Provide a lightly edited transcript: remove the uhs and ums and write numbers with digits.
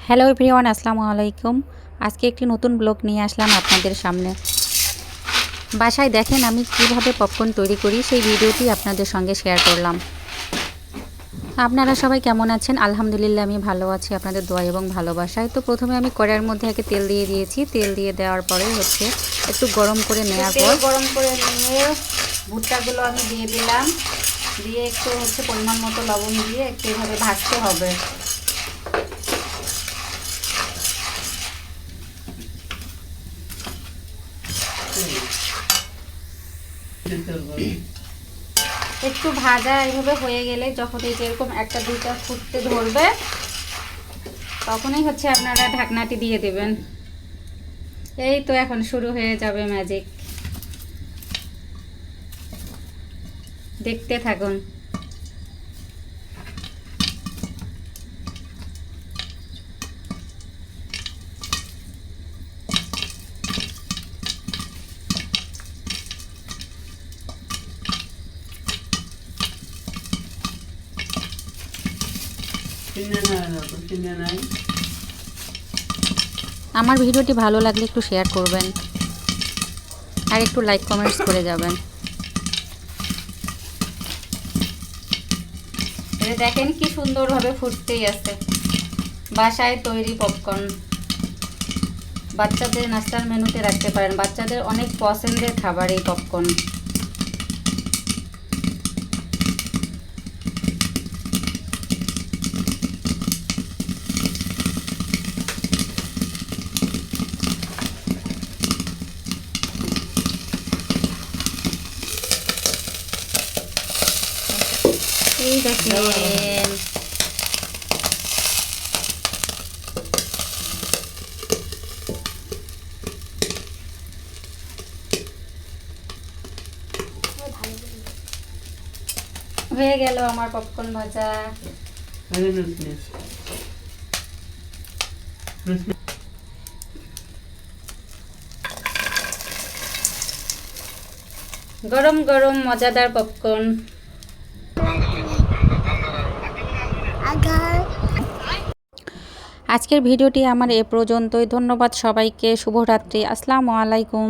Hello everyone, আসসালামু আলাইকুম। আজকে একটি নতুন ব্লগ নিয়ে আসলাম আপনাদের সামনে। বাসায় দেখেন আমি কিভাবে পপকর্ন তৈরি করি, সেই ভিডিওটি আপনাদের সঙ্গে শেয়ার করলাম। আপনারা সবাই কেমন আছেন? আলহামদুলিল্লাহ আমি ভালো আছি, আপনাদের দোয়া এবং ভালোবাসায়। তো প্রথমে আমি কড়াইয়ের মধ্যে আগে তেল দিয়ে দিয়েছি। তেল দিয়ে দেওয়ার পরে একটু গরম করে নেওয়ার পর গরম করে নিয়ে ভুট্টাগুলো আমি দিয়ে দিলাম। দিয়ে একটু পরিমাণ মতো লবণ দিয়ে একটু এভাবে ভাজতে হবে। একটু ভাজা এইভাবে হয়ে গেলে যখন এই যেরকম একটা দুইটা ফুটতে ধরবে তখনই আপনারা ঢাকনাটি দিয়ে দেবেন। এই তো এখন শুরু হয়ে যাবে ম্যাজিক, দেখতে থাকুন। আমার ভিডিওটি ভালো লাগলে একটু শেয়ার করবেন আর একটু লাইক কমেন্টস করে যাবেন। দেখেন কি সুন্দরভাবে ফুটতেই আছে। বাসায় তৈরি পপকর্ন বাচ্চাদের নাস্তার মেনুতে রাখতে পারেন। বাচ্চাদের অনেক পছন্দের খাবার এই পপকর্ন। এই দেখেন হয়ে গেল আমার পপকর্ন ভাজা। গরম গরম মজাদার পপকর্ন। আজকের ভিডিওটি আমার এ পর্যন্তই। ধন্যবাদ সবাইকে। শুভরাত্রি। আসসালামু আলাইকুম।